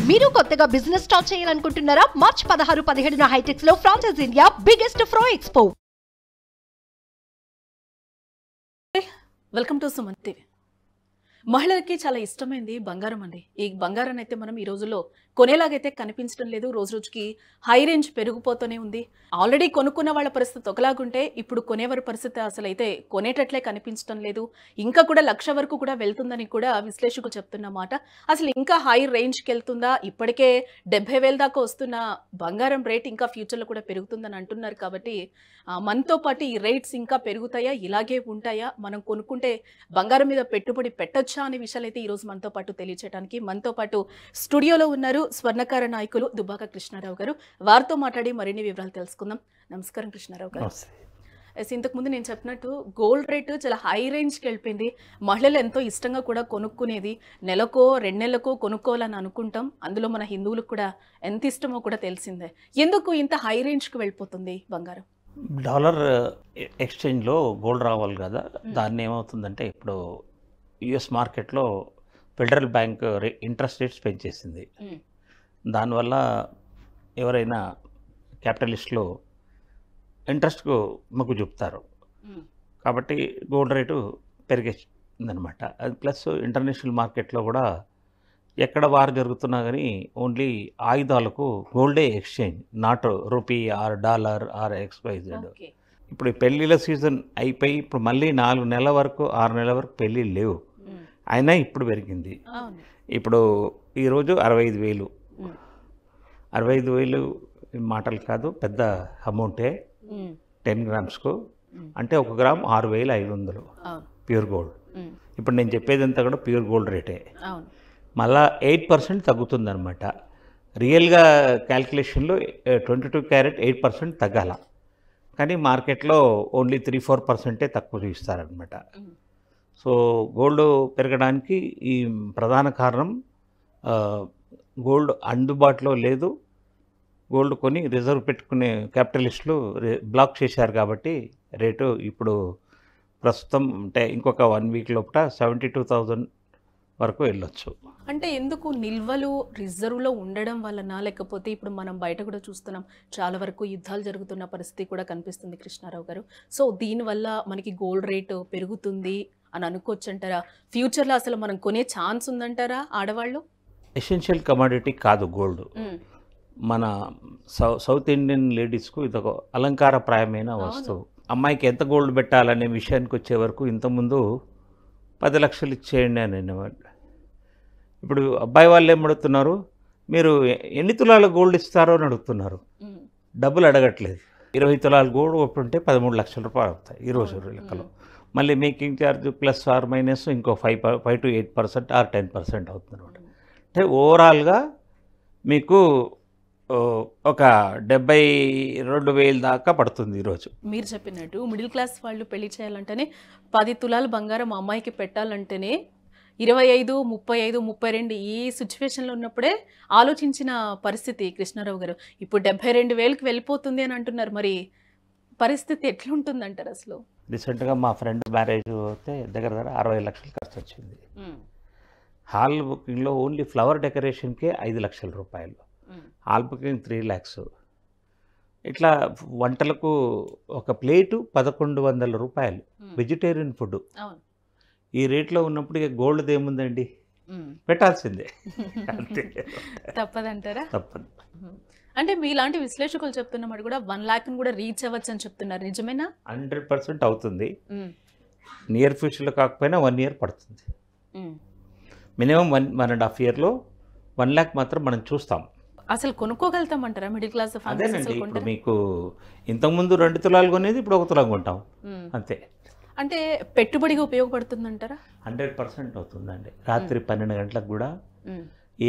మీరు కొత్తగా business start చేయాలనుకుంటున్నారా? మార్చ్ 16-17 హైటెక్స్ లో franchise India biggest ఫ్రో expo. Welcome to Suman TV. మహిళలకి చాలా ఇష్టమైంది బంగారం అండి. ఈ బంగారం అయితే మనం ఈ రోజుల్లో కొనేలాగైతే కనిపించడం లేదు. రోజు రోజుకి హై రేంజ్ పెరిగిపోతూనే ఉంది. ఆల్రెడీ కొనుక్కున్న వాళ్ళ పరిస్థితి ఒకలాగుంటే ఇప్పుడు కొనేవారి పరిస్థితి అసలు అయితే కొనేటట్లే కనిపించడం లేదు. ఇంకా కూడా 1,00,000 వరకు కూడా వెళ్తుందని కూడా విశ్లేషకులు చెప్తున్నమాట. అసలు ఇంకా హై రేంజ్కి వెళ్తుందా? ఇప్పటికే 70,000 దాకా వస్తున్న బంగారం రేట్ ఇంకా ఫ్యూచర్లో కూడా పెరుగుతుందని అంటున్నారు. కాబట్టి మనతో పాటు ఈ రేట్స్ ఇంకా పెరుగుతాయా, ఇలాగే ఉంటాయా, మనం కొనుక్కుంటే బంగారం మీద పెట్టుబడి పెట్టొచ్చా అనే విషయాలు అయితే ఈరోజు మనతో పాటు తెలియచేయడానికి మనతో పాటు స్టూడియోలో ఉన్నారు స్వర్ణకార నాయకులు దుబ్బాక కృష్ణారావు గారు. వారితో మాట్లాడి మరిన్ని వివరాలు తెలుసుకుందాం. నమస్కారం కృష్ణారావు గారు. ఇంతకుముందు నేను చెప్పినట్టు గోల్డ్ రేటు చాలా హై రేంజ్కి వెళ్ళిపోయింది. మహిళలు ఎంతో ఇష్టంగా కూడా కొనుక్కునేది. నెలకో 2 నెలలకో కొనుక్కోవాలని అనుకుంటాం. అందులో మన హిందువులకు కూడా ఎంత ఇష్టమో కూడా తెలిసిందే. ఎందుకు ఇంత హై రేంజ్కి వెళ్ళిపోతుంది బంగారం? డాలర్ ఎక్స్చేంజ్లో గోల్డ్ రావాలి కదా, దాన్ని ఏమవుతుందంటే ఇప్పుడు యుఎస్ మార్కెట్లో ఫెడరల్ బ్యాంక్ ఇంట్రెస్ట్ రేట్స్ పెంచేసింది. దానివల్ల ఎవరైనా క్యాపిటలిస్టులు ఇంట్రెస్ట్కు మొగ్గు చూపుతారు. కాబట్టి గోల్డ్ రేటు పెరిగేసిందనమాట. అది ప్లస్ ఇంటర్నేషనల్ మార్కెట్లో కూడా ఎక్కడ వార్ జరుగుతున్నా కానీ ఓన్లీ ఆయుధాలకు గోల్డే exchange, not rupee or dollar or XYZ. ఇప్పుడు పెళ్ళిళ్ళ సీజన్ అయిపోయి ఇప్పుడు మళ్ళీ 4 నెలల వరకు 6 నెలల వరకు పెళ్ళిళ్ళు లేవు, అయినా ఇప్పుడు పెరిగింది. ఇప్పుడు ఈరోజు 65,000. 65,000 మాటలు కాదు, పెద్ద అమౌంటే. 10 గ్రామ్స్కు అంటే 1 గ్రామ్ 6,500 ప్యూర్ గోల్డ్. ఇప్పుడు నేను చెప్పేదంతా కూడా ప్యూర్ గోల్డ్ రేటే. మళ్ళా 8% తగ్గుతుందన్నమాట. రియల్గా క్యాల్కులేషన్లో 22 క్యారెట్ 8% తగ్గాల, కానీ మార్కెట్లో ఓన్లీ 3-4% తక్కువ చూపిస్తారనమాట. సో గోల్డ్ పెరగడానికి ఈ ప్రధాన కారణం గోల్డ్ అందుబాటులో లేదు. గోల్డ్ కొని రిజర్వ్ పెట్టుకునే క్యాపిటలిస్టులు బ్లాక్ చేశారు కాబట్టి రేటు ఇప్పుడు ప్రస్తుతం అంటే ఇంకొక 1 వీక్ లోపల 72,000 వరకు వెళ్ళొచ్చు. అంటే ఎందుకు నిల్వలు రిజర్వ్లో ఉండడం వలన, లేకపోతే ఇప్పుడు మనం బయట కూడా చూస్తున్నాం చాలా వరకు యుద్ధాలు జరుగుతున్న పరిస్థితి కూడా కనిపిస్తుంది కృష్ణారావు గారు. సో దీనివల్ల మనకి గోల్డ్ రేటు పెరుగుతుంది అని అనుకోవచ్చు అంటారా? ఫ్యూచర్లో అసలు మనం కొనే ఛాన్స్ ఉందంటారా ఆడవాళ్ళు? ఎసెన్షియల్ కమాడిటీ కాదు గోల్డ్. మన సౌత్ ఇండియన్ లేడీస్కు ఇదొక అలంకారప్రాయమైన వస్తువు. అమ్మాయికి ఎంత గోల్డ్ పెట్టాలనే విషయానికి వచ్చే వరకు ఇంతకుముందు 10 లక్షలు ఇచ్చేయండి అని అనేవాళ్ళు. ఇప్పుడు అబ్బాయి వాళ్ళు ఏం అడుగుతున్నారు, మీరు ఎన్ని తులాల గోల్డ్ ఇస్తారో అని అడుగుతున్నారు. డబ్బులు అడగట్లేదు. 20 తులాల గోల్డ్ ఒకటి ఉంటే 13 లక్షల రూపాయలు అవుతాయి ఈ రోజు లెక్కలో. మళ్ళీ making charge plus or minus ఇంకో 5-8% ఆర్ 10% అవుతుంది అనమాట. అంటే ఓవరాల్గా మీకు ఒక 72,000 దాకా పడుతుంది ఈరోజు. మీరు చెప్పినట్టు మిడిల్ క్లాస్ వాళ్ళు పెళ్లి చేయాలంటేనే 10 తులాల బంగారం అమ్మాయికి పెట్టాలంటేనే 25, 35, 32 ఈ సిచ్యువేషన్లో ఉన్నప్పుడే ఆలోచించిన పరిస్థితి కృష్ణారావు గారు. ఇప్పుడు 72,000కి వెళ్ళిపోతుంది అని అంటున్నారు. మరి పరిస్థితి ఎట్లుంటుందంటారు అసలు? రీసెంట్గా మా ఫ్రెండ్ మ్యారేజ్ అయితే దగ్గర 60 లక్షలు ఖర్చు వచ్చింది. హాల్ బుకింగ్లో ఓన్లీ ఫ్లవర్ డెకరేషన్కే 5 లక్షల రూపాయలు, హాల్ బుకింగ్ 3 lakhs. ఇట్లా వంటలకు ఒక ప్లేటు 1,100 రూపాయలు వెజిటేరియన్ ఫుడ్. ఈ రేట్లో ఉన్నప్పుడు ఇక గోల్డ్ ఏముందండి, పెట్టాల్సిందే, అంతే. తప్పదంటారా? తప్పదు. అంటే మీలాంటి విశ్లేషకులు చెప్తున్నమాట కూడా 1 lakh కూడా రీచ్ అవ్వచ్చు అని చెప్తున్నారు. నిజమేనా? 100% అవుతుంది. నియర్ ఫ్యూచర్లో కాకపోయినా 1 year పడుతుంది. మినిమం 1.5 yearలో 1 lakh మాత్రం మనం చూస్తాం. అసలు కొనుక్కోగలుగుతామంటారా మిడిల్ క్లాస్? అదేనండి, ఇప్పుడు మీకు ఇంతకుముందు 2 తులాలు కొనేది ఇప్పుడు 1 తులం కొంటాం, అంతే. అంటే పెట్టుబడిగా ఉపయోగపడుతుందంటారా? 100% అవుతుందండి. రాత్రి 12 గంటలకు కూడా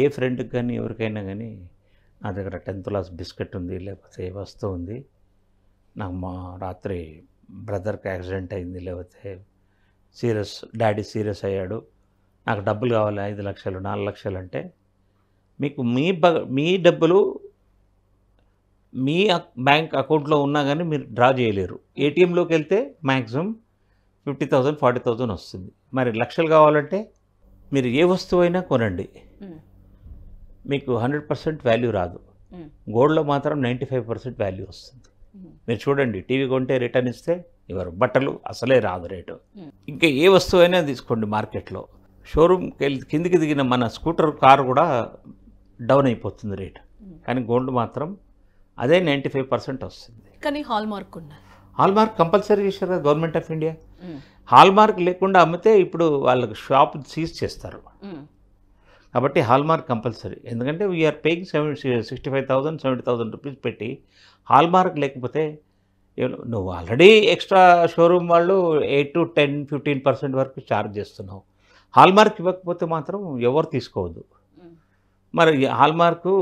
ఏ ఫ్రెండ్కి కానీ ఎవరికైనా కానీ నా దగ్గర 10 తులాస్ బిస్కెట్ ఉంది, లేకపోతే ఏ వస్తువు ఉంది, నాకు మా రాత్రి బ్రదర్కి యాక్సిడెంట్ అయింది, లేకపోతే డాడీ సీరియస్ అయ్యాడు, నాకు డబ్బులు కావాలి 5 లక్షలు 4 లక్షలు అంటే మీకు మీ డబ్బులు మీ బ్యాంక్ అకౌంట్లో ఉన్నా కానీ మీరు డ్రా చేయలేరు. ఏటీఎంలోకి వెళ్తే మ్యాక్సిమం 50,000 40,000 వస్తుంది. మరి లక్షలు కావాలంటే మీరు ఏ వస్తువు అయినా కొనండి, మీకు 100% వాల్యూ రాదు. గోల్డ్లో మాత్రం 95% వాల్యూ వస్తుంది. మీరు చూడండి, టీవీ కొంటే రిటర్న్ ఇస్తే ఇవ్వరు, బట్టలు అసలే రాదు రేటు. ఇంకా ఏ వస్తువు అయినా తీసుకోండి మార్కెట్లో, షోరూమ్కి వెళ్ళి కిందికి దిగిన మన స్కూటర్ కారు కూడా డౌన్ అయిపోతుంది రేటు. కానీ గోల్డ్ మాత్రం అదే 95% వస్తుంది. కానీ హాల్ మార్క్ ఉన్నది. హాల్ మార్క్ కంపల్సరీ చేశారు కదా government of India. Hall mark లేకుండా అమ్మితే ఇప్పుడు వాళ్ళకి షాప్ సీజ్ చేస్తారు. కాబట్టి హాల్ మార్క్ కంపల్సరీ. ఎందుకంటే వీఆర్ పేయింగ్ 65,000 70,000 రూపీస్ పెట్టి హాల్ మార్క్ లేకపోతే నువ్వు ఆల్రెడీ ఎక్స్ట్రా షోరూమ్ వాళ్ళు 8 to 10 15% వరకు ఛార్జ్ చేస్తున్నావు. హాల్ మార్క్ ఇవ్వకపోతే మాత్రం ఎవరు తీసుకోవద్దు. మరి హాల్ మార్కు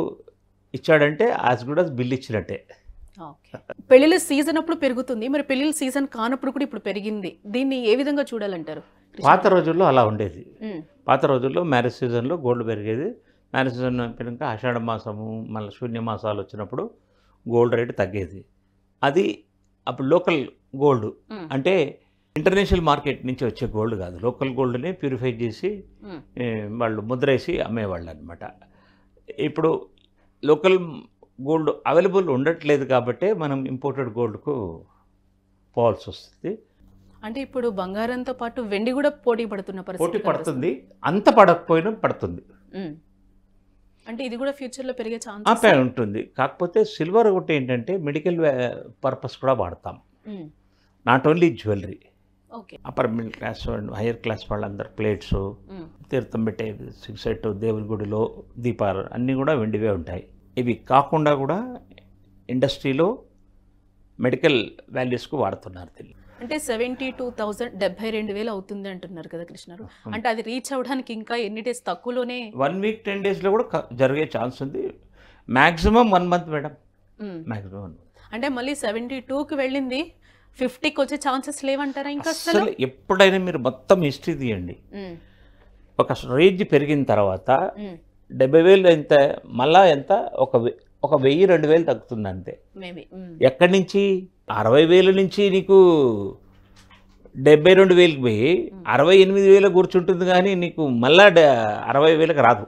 ఇచ్చాడంటే యాజ్ గుడ్ యాజ్ బిల్ ఇచ్చినట్టే. పెళ్ళిళ్ళ సీజన్ అప్పుడు పెరుగుతుంది, మరి పెళ్ళిళ్ళ సీజన్ కానప్పుడు కూడా ఇప్పుడు పెరిగింది. దీన్ని ఏ విధంగా చూడాలంటారు? పాత రోజుల్లో అలా ఉండేది. పాత రోజుల్లో మ్యారేజ్ సీజన్లో గోల్డ్ పెరిగేది. మ్యారేజ్ సీజన్ అయిపోయాక ఆషాఢ మాసము మళ్ళీ శూన్య మాసాలు వచ్చినప్పుడు గోల్డ్ రేటు తగ్గేది. అది అప్పుడు లోకల్ గోల్డ్ అంటే ఇంటర్నేషనల్ మార్కెట్ నుంచి వచ్చే గోల్డ్ కాదు, లోకల్ గోల్డ్ని ప్యూరిఫై చేసి వాళ్ళు ముద్రేసి అమ్మేవాళ్ళు అనమాట. ఇప్పుడు లోకల్ గోల్డ్ అవైలబుల్ ఉండట్లేదు కాబట్టి మనం ఇంపోర్టెడ్ గోల్డ్కు పోవాల్సి వస్తుంది. అంటే ఇప్పుడు బంగారంతో పాటు వెండి కూడా పోటీ పడుతున్న పోటీ పడుతుంది. అంత పడకపోయినా పడుతుంది. అంటే ఇది కూడా ఫ్యూచర్లో పెరిగే ఛాన్స్ ఉంటుంది. కాకపోతే సిల్వర్ ఒకటి ఏంటంటే మెడికల్ పర్పస్ కూడా వాడతాం, not only jewellery. Upper middle class higher class వాళ్ళందరూ ప్లేట్స్, తీర్థం పెట్టే సిక్సెట్, దేవుని గుడిలో దీపాలు అన్నీ కూడా వెండివే ఉంటాయి. ఇవి కాకుండా కూడా ఇండస్ట్రీలో మెడికల్ వాల్యూస్కు వాడుతున్నారు. అంటే 72,000 72,000 అవుతుంది అంటున్నారు కదా కృష్ణారు. అంటే అది రీచ్ అవ్వడానికి ఇంకా ఎన్ని డేస్? తక్కువలోనే 1 week 10 daysలో కూడా జరిగే ఛాన్స్ ఉంది. Maximum 1 month madam, maximum 1 month. అంటే మళ్ళీ 72కి వెళ్ళింది 50కి వచ్చే ఛాన్సెస్ లేవంటారా? ఇంకా అసలు ఎప్పుడైనా మీరు మొత్తం హిస్టరీ తీయండి, ఒక రేంజ్ పెరిగిన తర్వాత 70,000 ఎంత, మళ్ళా ఎంత, ఒక 1,000-2,000 తగ్గుతుంది అంతే. ఎక్కడి నుంచి 60,000 నుంచి నీకు 72,000కి పోయి 68,000 కూర్చుంటుంది, కానీ నీకు మళ్ళా 60,000కి రాదు.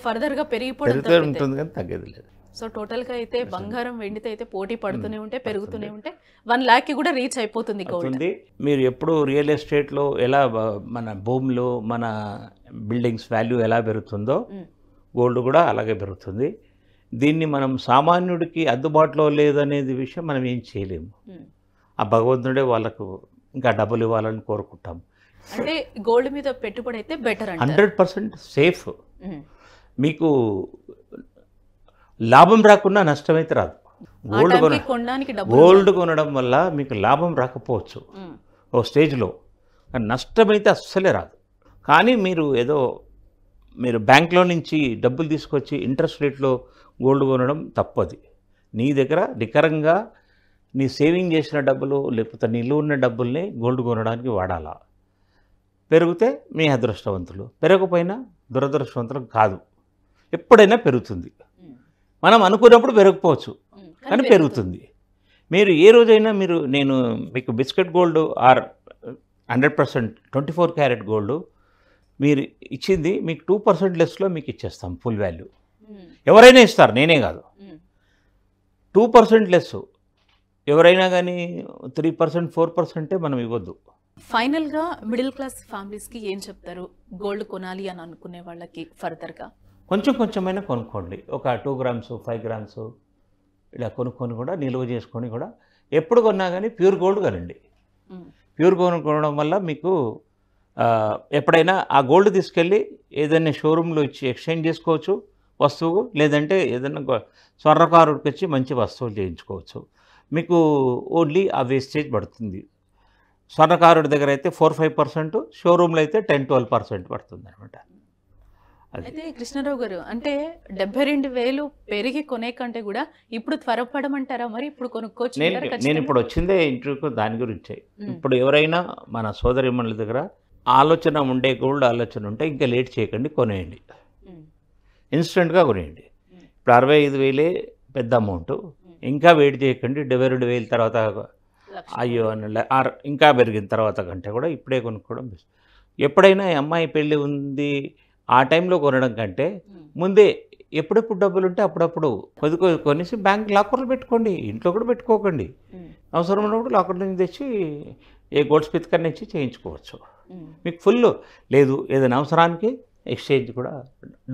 ఫర్దర్గా పెరిగిపోతుంది ఉంటుంది కానీ తగ్గేది లేదు. సో టోటల్గా అయితే బంగారం వెండితో అయితే పోటీ పడుతూనే ఉంటే పెరుగుతూనే ఉంటే 1 lakh కూడా రీచ్ అయిపోతుంది గోల్డ్. మీరు ఎప్పుడు రియల్ ఎస్టేట్లో ఎలా మన భూములు మన బిల్డింగ్స్ వాల్యూ ఎలా పెరుగుతుందో గోల్డ్ కూడా అలాగే పెరుగుతుంది. దీన్ని మనం సామాన్యుడికి అందుబాటులో లేదనేది విషయం మనం ఏం చేయలేము. ఆ భగవంతుడే వాళ్ళకు ఇంకా డబ్బులు ఇవ్వాలని కోరుకుంటాం. అంటే గోల్డ్ మీద పెట్టుబడి అయితే బెటర్, 100% సేఫ్. మీకు లాభం రాకుండా నష్టమైతే రాదు. గోల్డ్ కొనడం వల్ల మీకు లాభం రాకపోవచ్చు ఓ స్టేజ్లో, నష్టమైతే అస్సలే రాదు. కానీ మీరు బ్యాంక్లో నుంచి డబ్బులు తీసుకొచ్చి ఇంట్రెస్ట్ రేట్లో గోల్డ్ కొనడం తప్పది. నీ దగ్గర నికరంగా నీ సేవింగ్ చేసిన డబ్బులు లేకపోతే నీళ్ళు ఉన్న డబ్బుల్ని గోల్డ్ కొనడానికి వాడాలా. పెరిగితే మీ అదృష్టవంతులు, పెరగకపోయినా దురదృష్టవంతులు కాదు. ఎప్పుడైనా పెరుగుతుంది. మనం అనుకున్నప్పుడు పెరగకపోవచ్చు కానీ పెరుగుతుంది. మీరు ఏ రోజైనా నేను మీకు biscuit gold or 100% 24 carat gold మీరు ఇచ్చింది మీకు 2% లెస్లో మీకు ఇచ్చేస్తాం ఫుల్ వాల్యూ. ఎవరైనా ఇస్తారు, నేనే కాదు. 2% లెస్ ఎవరైనా కానీ 3% 4% మనం ఇవ్వద్దు. ఫైనల్గా మిడిల్ క్లాస్ ఫ్యామిలీస్కి ఏం చెప్తారు గోల్డ్ కొనాలి అని అనుకునే వాళ్ళకి? ఫర్దర్గా కొంచెమైనా కొనుక్కోండి. ఒక 2 grams 5 grams ఇలా కొనుక్కొని కూడా నిల్వ చేసుకొని కూడా ఎప్పుడు కొన్నా కానీ ప్యూర్ గోల్డ్ కొనండి. ప్యూర్ గోల్డ్ కొనడం వల్ల మీకు ఎప్పుడైనా ఆ గోల్డ్ తీసుకెళ్ళి ఏదైనా షోరూంలో ఇచ్చి ఎక్స్చేంజ్ చేసుకోవచ్చు వస్తువు, లేదంటే ఏదైనా స్వర్ణకారుడికి వచ్చి మంచి వస్తువులు చేయించుకోవచ్చు. మీకు ఓన్లీ ఆ వేస్టేజ్ పడుతుంది. స్వర్ణకారుడి దగ్గర అయితే 4-5%, షోరూంలో అయితే 10-12% పడుతుంది అనమాట. అయితే కృష్ణారావు గారు, అంటే 72,000 పెరిగి కొనే కంటే కూడా ఇప్పుడు త్వరపడమంటారా? మరి ఇప్పుడు కొనుక్కోవచ్చు? నేను ఇప్పుడు వచ్చిందే ఇంటర్వ్యూకు దాని గురించే. ఇప్పుడు ఎవరైనా మన సోదరిమణుల దగ్గర ఆలోచన ఉండే గోల్డ్ ఆలోచన ఉంటే ఇంకా లేట్ చేయకండి, కొనేయండి, ఇన్స్టెంట్గా కొనేయండి. ఇప్పుడు 65,000 పెద్ద అమౌంట్, ఇంకా వెయిట్ చేయకండి. 72,000 తర్వాత అయ్యో అని ఇంకా పెరిగిన తర్వాత కంటే కూడా ఇప్పుడే కొనుక్కోవడం బెస్ట్. ఎప్పుడైనా అమ్మాయి పెళ్ళి ఉంది ఆ టైంలో కొనడం కంటే ముందే ఎప్పుడెప్పుడు డబ్బులు ఉంటే అప్పుడప్పుడు కొనేసి బ్యాంక్ లాకర్లు పెట్టుకోండి, ఇంట్లో కూడా పెట్టుకోకండి. అవసరం ఉన్నప్పుడు లాకర్ నుంచి తెచ్చి ఏ గోల్డ్ స్మిత్ కన్నా ఇచ్చి చేయించుకోవచ్చు. మీకు ఫుల్ లేదు, ఏదైనా అవసరానికి ఎక్స్చేంజ్ కూడా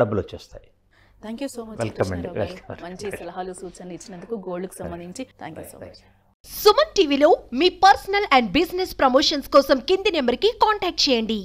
డబ్బులు వచ్చేస్తాయి. Thank you so much. Welcome అండి, వెల్కమ్. మంచి సలహాలు సూచనలు ఇచ్చినందుకు గోల్డ్కి సంబంధించి thank you so much. Suman టీవీలో మీ పర్సనల్ అండ్ బిజినెస్ ప్రమోషన్స్ కోసం కింది నెంబర్కి కాంటాక్ట్ చేయండి.